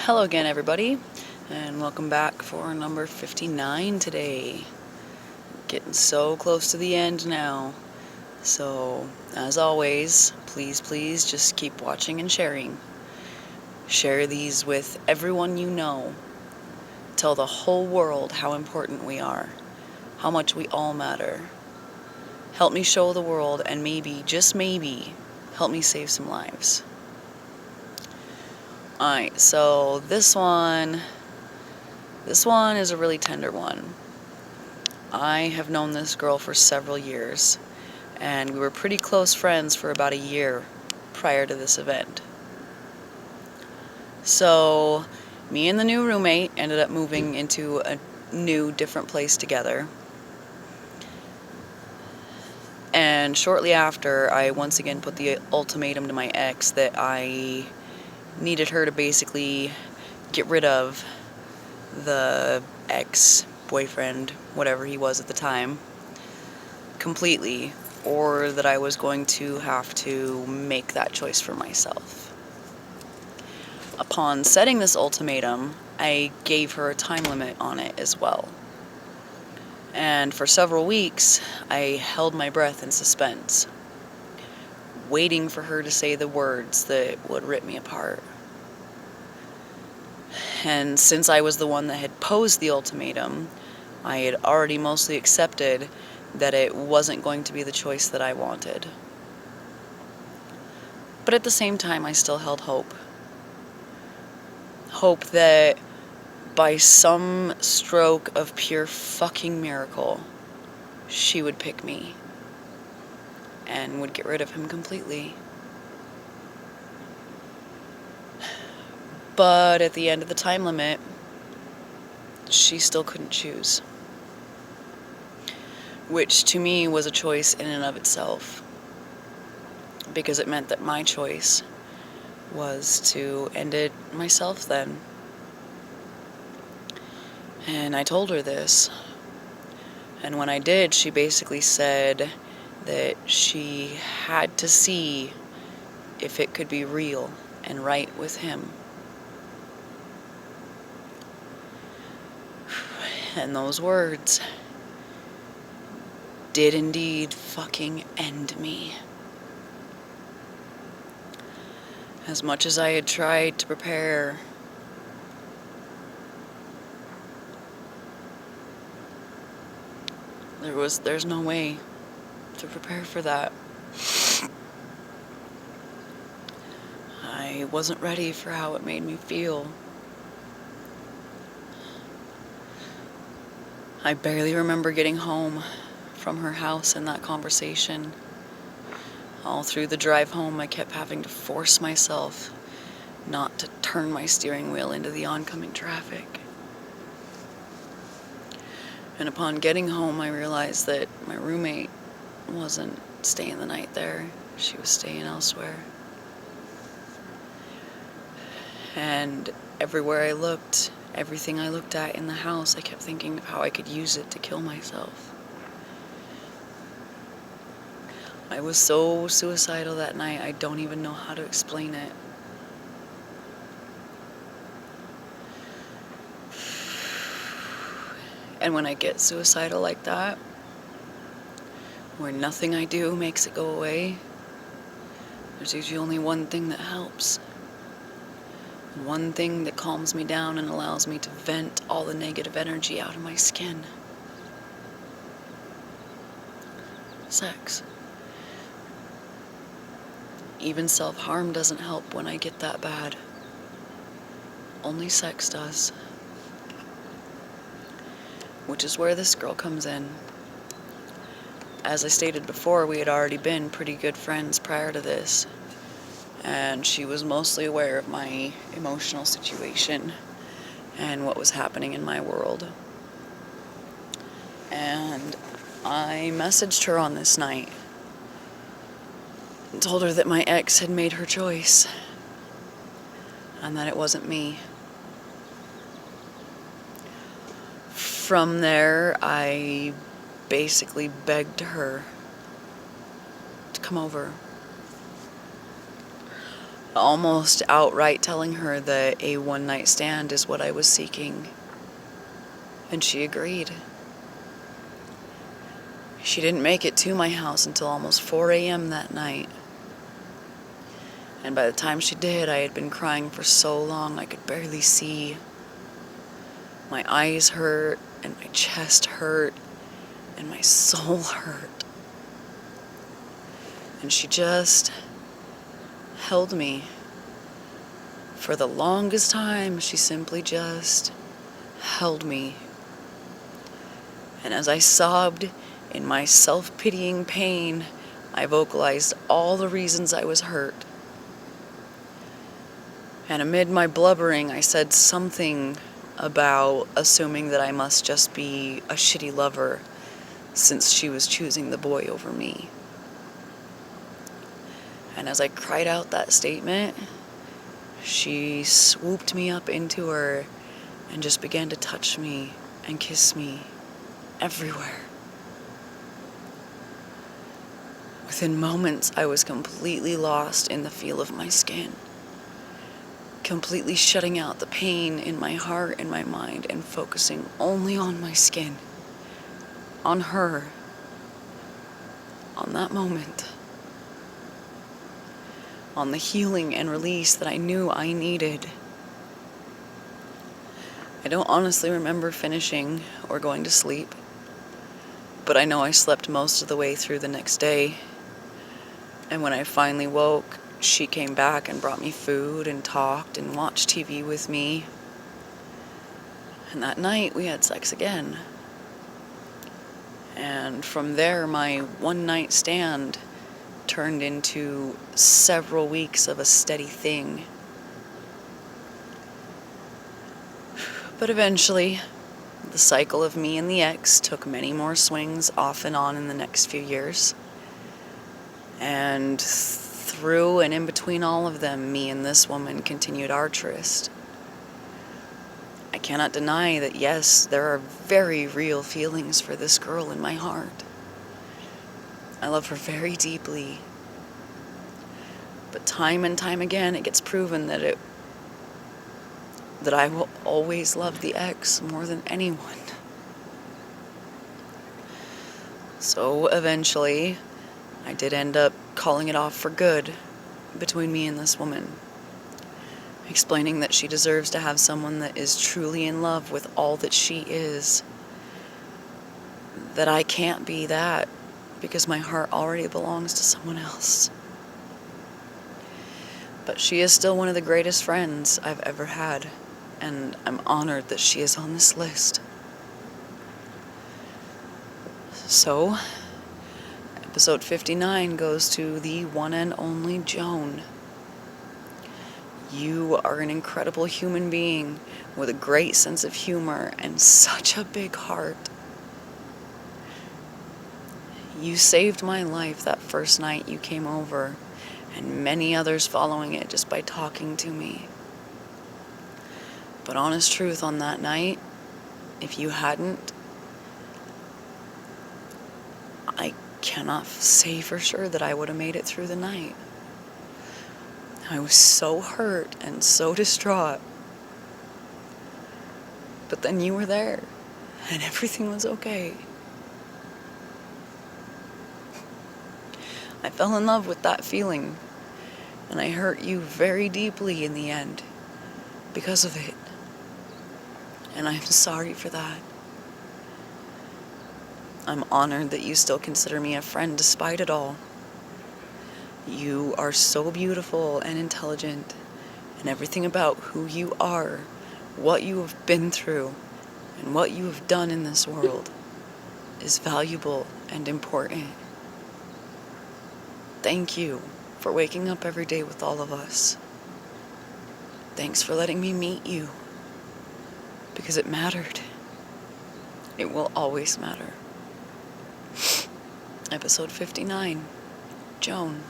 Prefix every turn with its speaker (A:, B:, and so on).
A: Hello again, everybody, and welcome back for number 59 today. Getting so close to the end now. So, as always, please just keep watching and sharing. Share these with everyone you know. Tell the whole world how important we are, how much we all matter. Help me show the world, and maybe, just maybe, help me save some lives. Alright, so this one is a really tender one. I have known this girl for several years, and we were pretty close friends for about a year prior to this event. So, me and the new roommate ended up moving into a new, different place together. And shortly after, I once again put the ultimatum to my ex that I needed her to basically get rid of the ex-boyfriend, whatever he was at the time, completely, or that I was going to have to make that choice for myself. Upon setting this ultimatum, I gave her a time limit on it as well. And for several weeks, I held my breath in suspense, waiting for her to say the words that would rip me apart. And since I was the one that had posed the ultimatum, I had already mostly accepted that it wasn't going to be the choice that I wanted. But at the same time, I still held hope. Hope that by some stroke of pure fucking miracle, she would pick me and would get rid of him completely. But at the end of the time limit, she still couldn't choose. Which to me was a choice in and of itself. Because it meant that my choice was to end it myself then. And I told her this. And when I did, she basically said that she had to see if it could be real and right with him. And those words did indeed fucking end me. As much as I had tried to prepare, there's no way to prepare for that. I wasn't ready for how it made me feel. I barely remember getting home from her house in that conversation. All through the drive home, I kept having to force myself not to turn my steering wheel into the oncoming traffic. And upon getting home, I realized that my roommate wasn't staying the night there. She was staying elsewhere. And everywhere I looked, everything I looked at in the house, I kept thinking of how I could use it to kill myself. I was so suicidal that night, I don't even know how to explain it. And when I get suicidal like that, where nothing I do makes it go away, there's usually only one thing that helps. One thing that calms me down and allows me to vent all the negative energy out of my skin. Sex. Even self-harm doesn't help when I get that bad. Only sex does. Which is where this girl comes in. As I stated before, we had already been pretty good friends prior to this. And she was mostly aware of my emotional situation and what was happening in my world. And I messaged her on this night and told her that my ex had made her choice and that it wasn't me. From there, I basically begged her to come over. almost outright telling her that a one-night stand is what I was seeking. And she agreed. She didn't make it to my house until almost 4 a.m. that night. And by the time she did, I had been crying for so long I could barely see. My eyes hurt, and my chest hurt, and my soul hurt. And she just held me. For the longest time, she simply just held me. And as I sobbed in my self-pitying pain, I vocalized all the reasons I was hurt. And amid my blubbering, I said something about assuming that I must just be a shitty lover since she was choosing the boy over me. And as I cried out that statement, she swooped me up into her and just began to touch me and kiss me everywhere. Within moments, I was completely lost in the feel of my skin, completely shutting out the pain in my heart and my mind and focusing only on my skin, on her, on that moment, on the healing and release that I knew I needed. I don't honestly remember finishing or going to sleep, but I know I slept most of the way through the next day. And when I finally woke, she came back and brought me food and talked and watched TV with me. And that night we had sex again. And from there, my one-night stand turned into several weeks of a steady thing. But eventually, the cycle of me and the ex took many more swings off and on in the next few years. And through and in between all of them, me and this woman continued our tryst. I cannot deny that, yes, there are very real feelings for this girl in my heart. I love her very deeply. But time and time again, it gets proven that I will always love the ex more than anyone. So eventually, I did end up calling it off for good between me and this woman, explaining that she deserves to have someone that is truly in love with all that she is, that I can't be that because my heart already belongs to someone else. But she is still one of the greatest friends I've ever had, and I'm honored that she is on this list. So, episode 59 goes to the one and only Joan. You are an incredible human being with a great sense of humor and such a big heart. You saved my life that first night you came over, and many others following it just by talking to me. But honest truth, on that night, if you hadn't, I cannot say for sure that I would have made it through the night. I was so hurt and so distraught. But then you were there, and everything was okay. I fell in love with that feeling, and I hurt you very deeply in the end because of it. And I'm sorry for that. I'm honored that you still consider me a friend despite it all. You are so beautiful and intelligent, and everything about who you are, what you have been through, and what you have done in this world is valuable and important. Thank you for waking up every day with all of us. Thanks for letting me meet you, because it mattered. It will always matter. Episode 59, Joan.